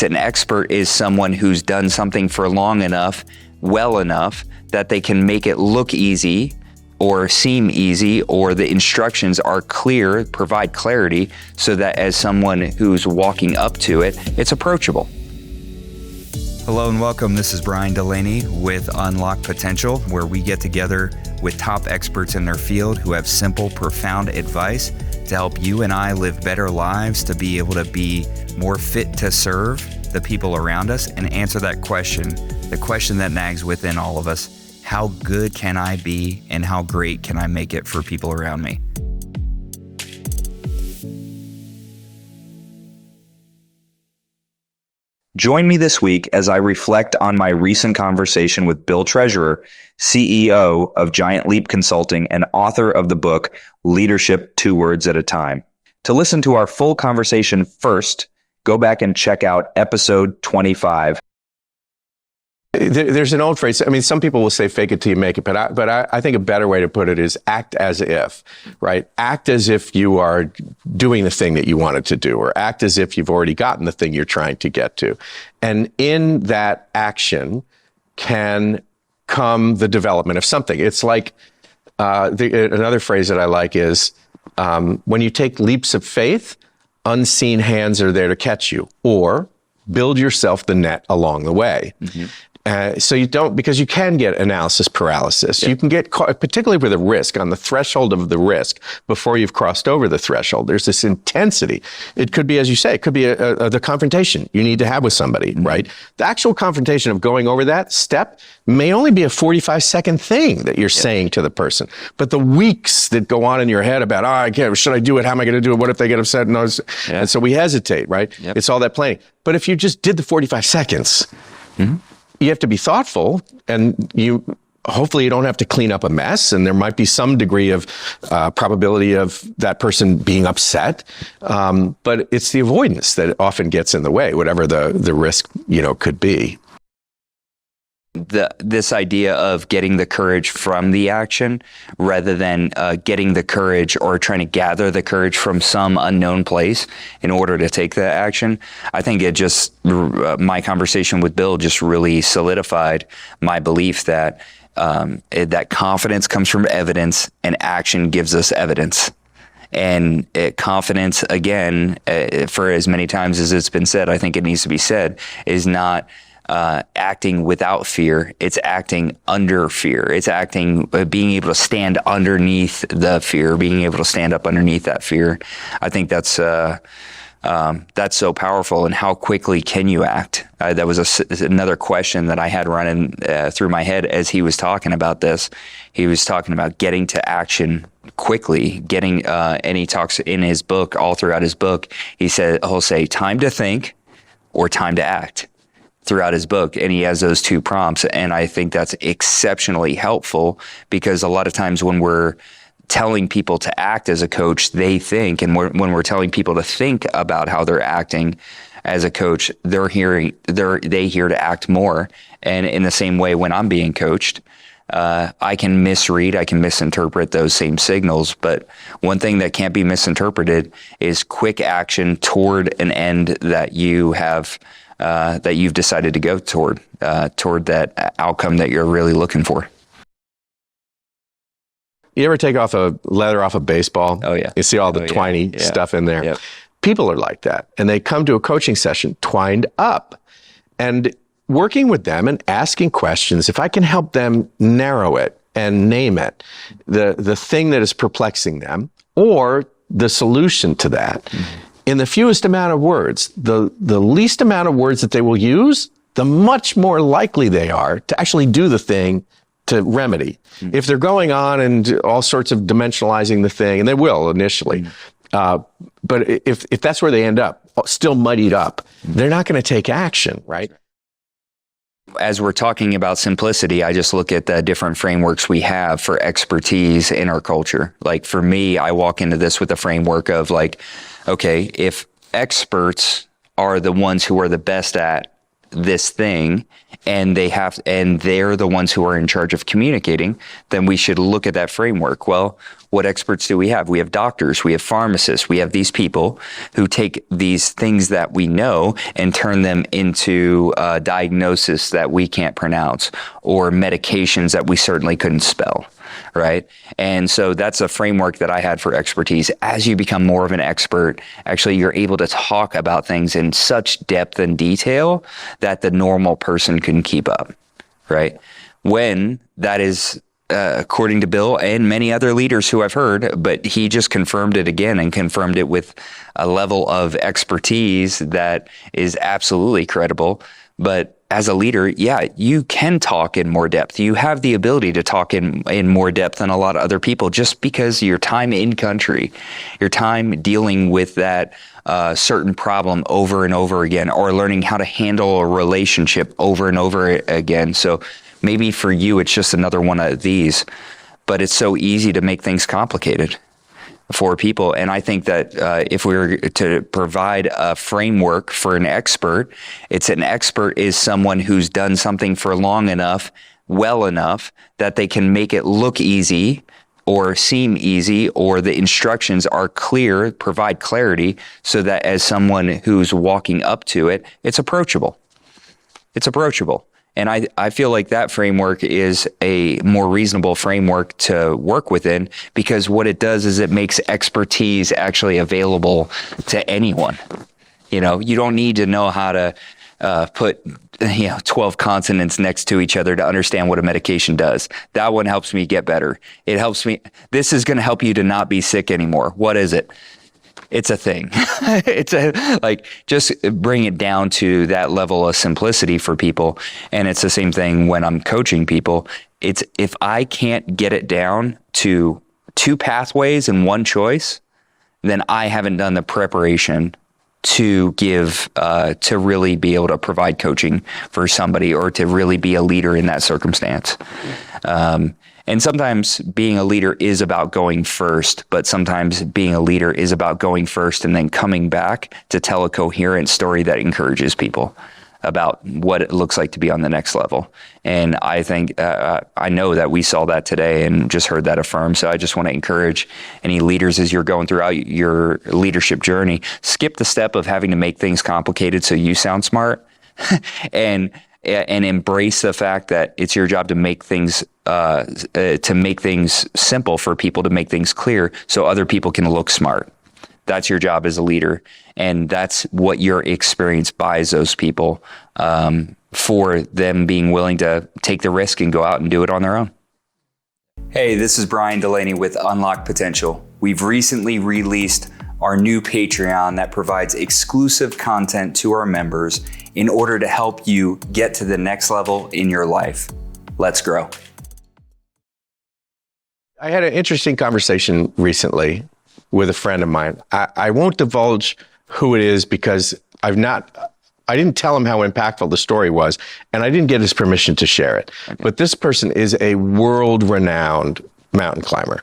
An expert is someone who's done something for long enough, well enough, that they can make it look easy or seem easy, or the instructions are clear, provide clarity, so that as someone who's walking up to it, it's approachable. Hello and welcome. This is Brian Delaney with Unlock Potential, where we get together with top experts in their field who have simple, profound advice to help you and I live better lives, to be able to be more fit to serve the people around us and answer that question, the question that nags within all of us: how good can I be and how great can I make it for people around me? Join me this week as I reflect on my recent conversation with Bill Treasurer, CEO of Giant Leap Consulting and author of the book, Leadership 2 Words at a Time. To listen to our full conversation first, go back and check out episode 25. There's an old phrase. I mean, some people will say fake it till you make it, but I think a better way to put it is act as if, right? Act as if you are doing the thing that you wanted to do, or act as if you've already gotten the thing you're trying to get to. And in that action can come the development of something. It's like, another phrase that I like is, when you take leaps of faith, unseen hands are there to catch you, or build yourself the net along the way. Mm-hmm. So you don't, because you can get analysis paralysis. Yep. You can get caught, particularly with a risk, on the threshold of the risk before you've crossed over the threshold. There's this intensity. It could be, as you say, it could be the confrontation you need to have with somebody, mm-hmm. right? The actual confrontation of going over that step may only be a 45-second thing that you're saying to the person. But the weeks that go on in your head about, I can't, should I do it? How am I going to do it? What if they get upset? And so we hesitate, right? Yep. It's all that planning. But if you just did the 45 seconds, mm-hmm. you have to be thoughtful, and hopefully you don't have to clean up a mess, and there might be some degree of probability of that person being upset. But it's the avoidance that often gets in the way, whatever the risk, could be. This idea of getting the courage from the action rather than getting the courage or trying to gather the courage from some unknown place in order to take the action. I think it just, my conversation with Bill just really solidified my belief that that confidence comes from evidence and action gives us evidence. And confidence, again, for as many times as it's been said, I think it needs to be said, is not acting without fear. It's acting under fear. It's acting, being able to stand underneath the fear, being able to stand up underneath that fear. I think that's so powerful. And how quickly can you act? That was another question that I had running through my head as he was talking about this. He was talking about getting to action quickly, and he talks in his book, all throughout his book, he'll say time to think or time to act throughout his book, and he has those two prompts. And I think that's exceptionally helpful, because a lot of times when we're telling people to act as a coach, they think, and when we're telling people to think about how they're acting as a coach, they hear to act more. And in the same way, when I'm being coached, I can misread, I can misinterpret those same signals. But one thing that can't be misinterpreted is quick action toward an end that you have that you've decided to go toward that outcome that you're really looking for. You ever take off a leather off a baseball? Oh, yeah. You see all the twiny stuff in there. Yep. People are like that. And they come to a coaching session twined up. And working with them and asking questions, if I can help them narrow it and name it, the thing that is perplexing them, or the solution to that, mm-hmm. in the fewest amount of words, the least amount of words that they will use, the much more likely they are to actually do the thing to remedy. Mm-hmm. If they're going on and all sorts of dimensionalizing the thing, and they will initially, mm-hmm. But if that's where they end up, still muddied up, mm-hmm. they're not going to take action, right? As we're talking about simplicity, I just look at the different frameworks we have for expertise in our culture. Like for me, I walk into this with a framework of like, okay, if experts are the ones who are the best at this thing, and they're the ones who are in charge of communicating, then we should look at that framework. Well, what experts do we have? We have doctors, we have pharmacists, we have these people who take these things that we know and turn them into diagnosis that we can't pronounce, or medications that we certainly couldn't spell. Right. And so that's a framework that I had for expertise. As you become more of an expert, actually, you're able to talk about things in such depth and detail that the normal person can keep up. Right. When that is, according to Bill and many other leaders who I've heard, but he just confirmed it again and confirmed it with a level of expertise that is absolutely credible. But as a leader, yeah, you can talk in more depth. You have the ability to talk in more depth than a lot of other people, just because your time in country, your time dealing with that certain problem over and over again, or learning how to handle a relationship over and over again. So maybe for you, it's just another one of these, but it's so easy to make things complicated for people. And I think that if we were to provide a framework for an expert, an expert is someone who's done something for long enough, well enough, that they can make it look easy or seem easy, or the instructions are clear, provide clarity, so that as someone who's walking up to it, it's approachable. It's approachable. And I feel like that framework is a more reasonable framework to work within, because what it does is it makes expertise actually available to anyone. You know, you don't need to know how to put 12 consonants next to each other to understand what a medication does. That one helps me get better. It helps me. This is going to help you to not be sick anymore. What is it? It's a thing. Just bring it down to that level of simplicity for people. And it's the same thing when I'm coaching people. It's, if I can't get it down to 2 pathways and 1 choice, then I haven't done the preparation to give, to really be able to provide coaching for somebody, or to really be a leader in that circumstance. And sometimes being a leader is about going first, but sometimes being a leader is about going first and then coming back to tell a coherent story that encourages people about what it looks like to be on the next level. And I think, I know that we saw that today and just heard that affirmed. So I just want to encourage any leaders, as you're going throughout your leadership journey, skip the step of having to make things complicated so you sound smart, and embrace the fact that it's your job to make things simple for people, to make things clear so other people can look smart. That's your job as a leader, and that's what your experience buys those people, for them being willing to take the risk and go out and do it on their own. Hey, this is Brian Delaney with Unlock Potential. We've recently released our new Patreon that provides exclusive content to our members in order to help you get to the next level in your life. Let's grow. I had an interesting conversation recently with a friend of mine. I won't divulge who it is, because I didn't tell him how impactful the story was, and I didn't get his permission to share it. Okay. But this person is a world-renowned mountain climber,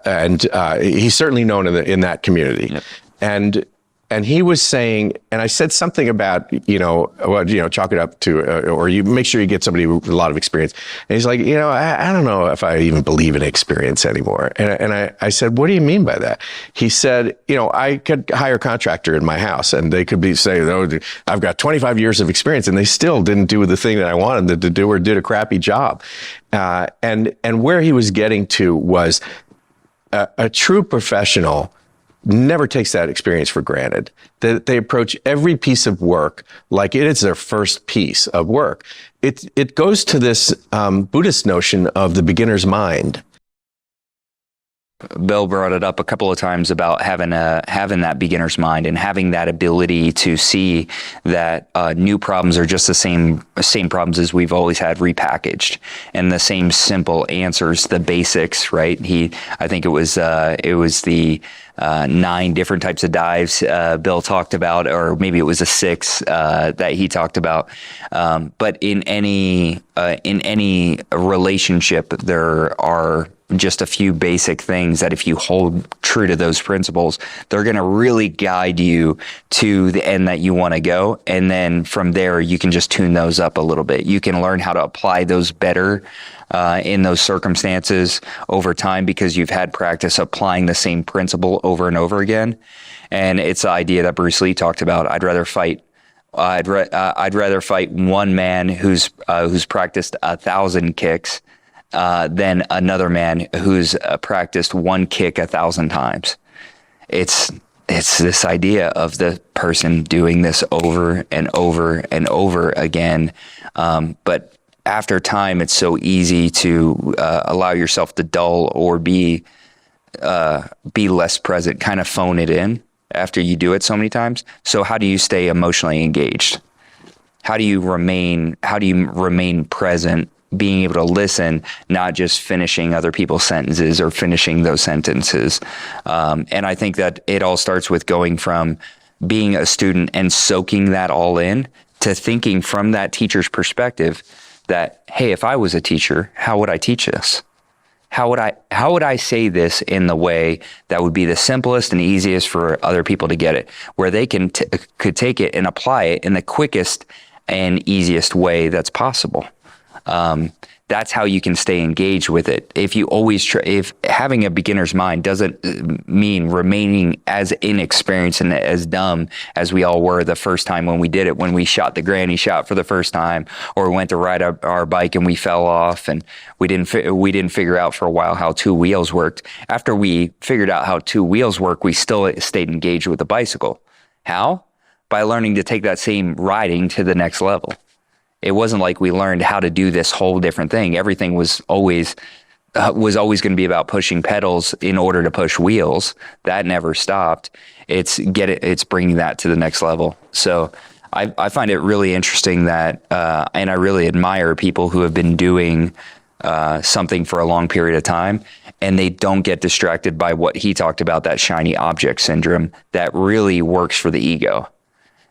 and he's certainly known in that community. Yep. And he was saying, and I said something about, chalk it up to, or you make sure you get somebody with a lot of experience. And he's like, I don't know if I even believe in experience anymore. And I said, what do you mean by that? He said, I could hire a contractor in my house, and they could say, oh, I've got 25 years of experience, and they still didn't do the thing that I wanted them to do, or did a crappy job. And where he was getting to was a true professional never takes that experience for granted. That they approach every piece of work like it is their first piece of work. It goes to this Buddhist notion of the beginner's mind. Bill brought it up a couple of times about having that beginner's mind, and having that ability to see that new problems are just the same problems as we've always had, repackaged, and the same simple answers, the basics, right? I think it was the 9 different types of dives Bill talked about, or maybe it was a 6 that he talked about. But in any relationship, there are just a few basic things that if you hold true to those principles, they're going to really guide you to the end that you want to go. And then from there, you can just tune those up a little bit. You can learn how to apply those better in those circumstances over time because you've had practice applying the same principle over and over again. And it's the idea that Bruce Lee talked about. I'd rather fight one man who's practiced 1,000 kicks than another man who's practiced one kick 1,000 times. It's this idea of the person doing this over and over and over again. But after time, it's so easy to allow yourself to dull or be less present, kind of phone it in after you do it so many times. So how do you stay emotionally engaged? How do you remain present, being able to listen, not just finishing other people's sentences or finishing those sentences? And I think that it all starts with going from being a student and soaking that all in to thinking from that teacher's perspective that, hey, if I was a teacher, how would I teach this? How would I say this in the way that would be the simplest and easiest for other people to get it, where they could take it and apply it in the quickest and easiest way that's possible? That's how you can stay engaged with it. If you always if having a beginner's mind doesn't mean remaining as inexperienced and as dumb as we all were the first time when we did it, when we shot the granny shot for the first time, or went to ride our bike and we fell off and we didn't figure out for a while how 2 wheels worked. After we figured out how 2 wheels work, we still stayed engaged with the bicycle. How? By learning to take that same riding to the next level. It wasn't like we learned how to do this whole different thing. Everything was always going to be about pushing pedals in order to push wheels. That never stopped. It's bringing that to the next level. So I find it really interesting that, and I really admire people who have been doing something for a long period of time, and they don't get distracted by what he talked about, that shiny object syndrome that really works for the ego,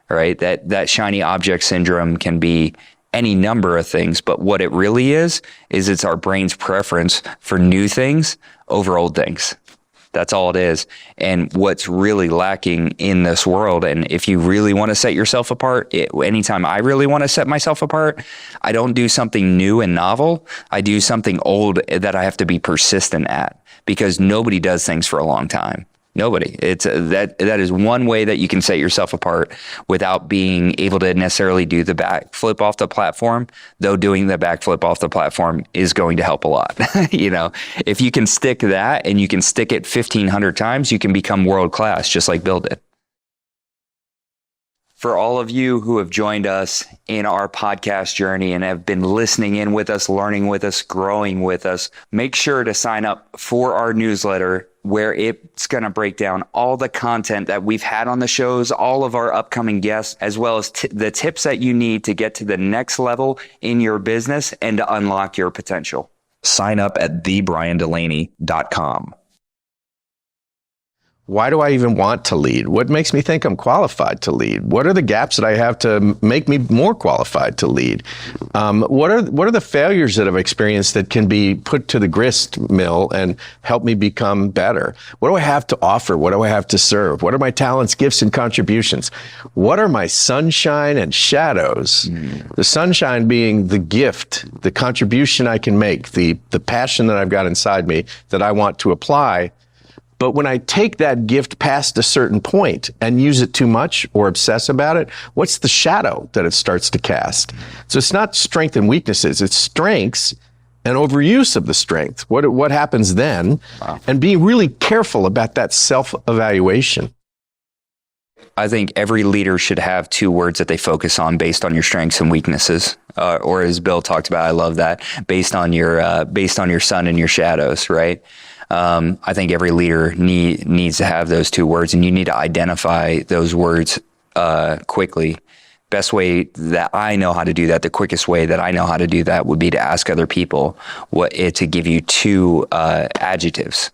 right? That shiny object syndrome can be any number of things, but what it really is it's our brain's preference for new things over old things. That's all it is. And what's really lacking in this world, and if you really want to set yourself apart, anytime I really want to set myself apart, I don't do something new and novel. I do something old that I have to be persistent at, because nobody does things for a long time. Nobody. It's that is one way that you can set yourself apart without being able to necessarily do the backflip off the platform, though doing the backflip off the platform is going to help a lot. If you can stick that and you can stick it 1,500 times, you can become world class, just like Bill did. For all of you who have joined us in our podcast journey and have been listening in with us, learning with us, growing with us, make sure to sign up for our newsletter, where it's going to break down all the content that we've had on the shows, all of our upcoming guests, as well as the tips that you need to get to the next level in your business and to unlock your potential. Sign up at thebriandelaney.com. Why do I even want to lead? What makes me think I'm qualified to lead? What are the gaps that I have to make me more qualified to lead? What are the failures that I've experienced that can be put to the grist mill and help me become better? What do I have to offer? What do I have to serve? What are my talents, gifts, and contributions? What are my sunshine and shadows? The sunshine being the gift, the contribution I can make, the passion that I've got inside me that I want to apply. But when I take that gift past a certain point and use it too much or obsess about it, what's the shadow that it starts to cast? So it's not strength and weaknesses, it's strengths and overuse of the strength. What happens then? Wow. And being really careful about that self-evaluation. I think every leader should have 2 words that they focus on based on your strengths and weaknesses, or as Bill talked about, I love that, based on your sun and your shadows, right? I think every leader needs to have those 2 words, and you need to identify those words quickly. Best way that I know how to do that, the quickest way that I know how to do that, would be to ask other people to give you 2 adjectives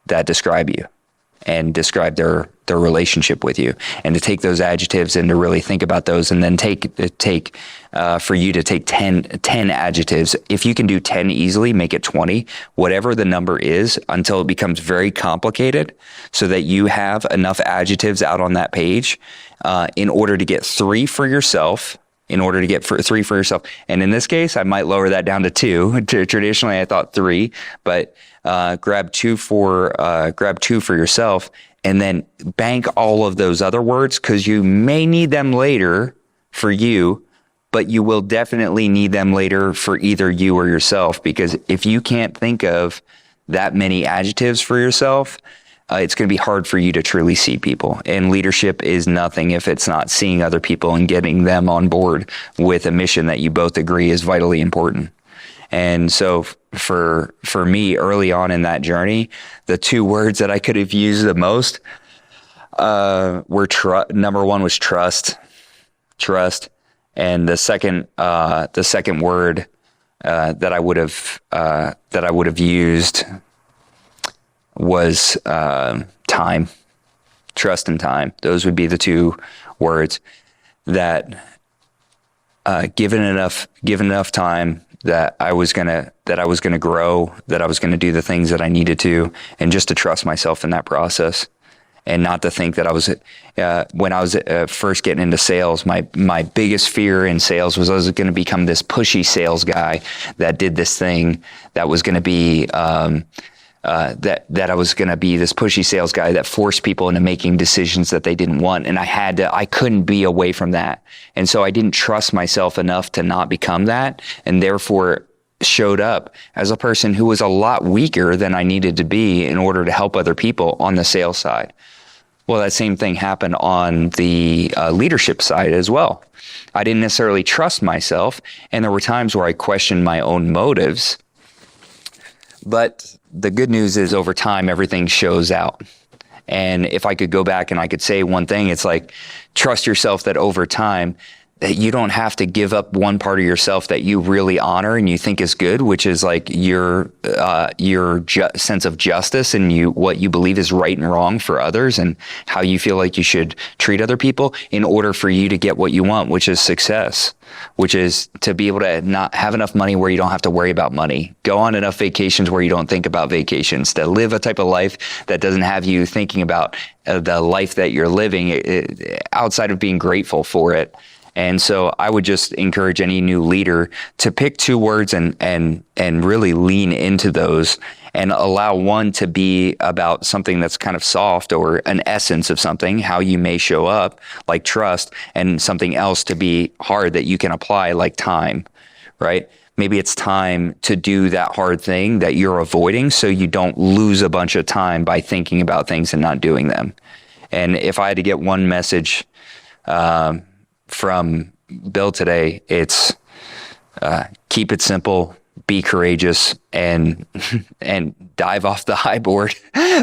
that describe you. and describe their relationship with you, and to take those adjectives and to really think about those, and then for you to take 10 adjectives. If you can do 10 easily, make it 20, whatever the number is, until it becomes very complicated, so that you have enough adjectives out on that page in order to get 3 for yourself. Three for yourself. And in this case, I might lower that down to 2. Traditionally, I thought 3, but grab 2 for yourself, and then bank all of those other words, because you may need them later for you, but you will definitely need them later for either you or yourself. Because if you can't think of that many adjectives for yourself, it's going to be hard for you to truly see people. And leadership is nothing if it's not seeing other people and getting them on board with a mission that you both agree is vitally important. And so for me, early on in that journey, the 2 words that I could have used the most were number 1 was trust, and the second word that I would have used was time. Trust and time. Those would be the 2 words that, given enough time, that I was gonna grow, that I was gonna do the things that I needed to, and just to trust myself in that process, and not to think that I was. When I was first getting into sales, my biggest fear in sales was I was going to become this pushy sales guy that did this thing that was going to be. That I was going to be this pushy sales guy that forced people into making decisions that they didn't want. And I couldn't be away from that. And so I didn't trust myself enough to not become that, and therefore showed up as a person who was a lot weaker than I needed to be in order to help other people on the sales side. Well, that same thing happened on the leadership side as well. I didn't necessarily trust myself, and there were times where I questioned my own motives. But the good news is, over time, everything shows out. And if I could go back and I could say one thing, it's like, trust yourself that over time, that you don't have to give up one part of yourself that you really honor and you think is good, which is like your sense of justice and what you believe is right and wrong for others, and how you feel like you should treat other people, in order for you to get what you want, which is success, which is to be able to not have enough money where you don't have to worry about money, go on enough vacations where you don't think about vacations, to live a type of life that doesn't have you thinking about the life that you're living outside of being grateful for it. And so I would just encourage any new leader to pick 2 words and really lean into those, and allow one to be about something that's kind of soft, or an essence of something, how you may show up, like trust, and something else to be hard that you can apply, like time, right? Maybe it's time to do that hard thing that you're avoiding, so you don't lose a bunch of time by thinking about things and not doing them. And if I had to get one message from Bill today, it's keep it simple, be courageous, and dive off the high board.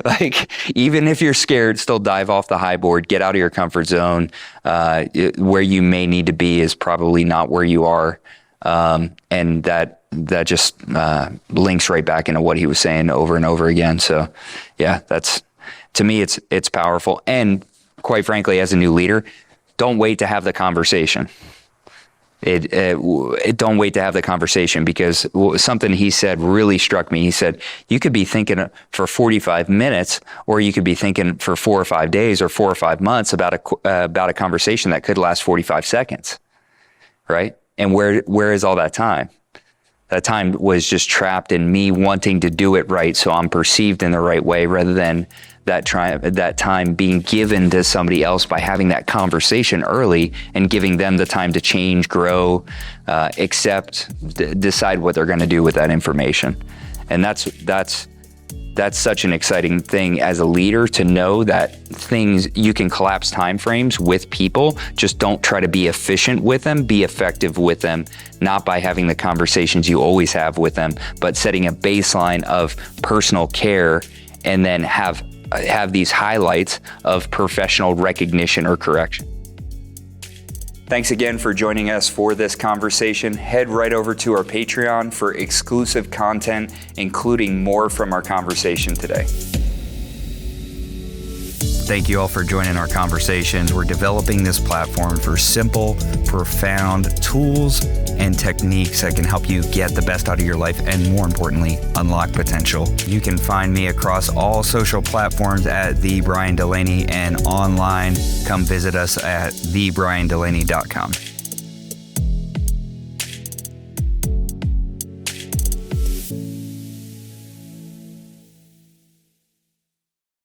Like, even if you're scared, still dive off the high board, get out of your comfort zone. Where you may need to be is probably not where you are. And that just links right back into what he was saying over and over again. So yeah, to me, it's powerful. And quite frankly, as a new leader, don't wait to have the conversation. Don't wait to have the conversation, because something he said really struck me. He said, you could be thinking for 45 minutes, or you could be thinking for 4 or 5 days or 4 or 5 months about a conversation that could last 45 seconds, right? And where is all that time? That time was just trapped in me wanting to do it right, so I'm perceived in the right way, rather than that time being given to somebody else by having that conversation early and giving them the time to change, grow, accept, decide what they're going to do with that information. And that's such an exciting thing as a leader, to know that you can collapse time frames with people. Just don't try to be efficient with them, be effective with them, not by having the conversations you always have with them, but setting a baseline of personal care, and then have these highlights of professional recognition or correction. Thanks again for joining us for this conversation. Head right over to our Patreon for exclusive content, including more from our conversation today. thank you all for joining our conversations. We're developing this platform for simple, profound tools and techniques that can help you get the best out of your life and, more importantly, unlock potential. You can find me across all social platforms at The Brian Delaney, and online, come visit us at thebriandelaney.com.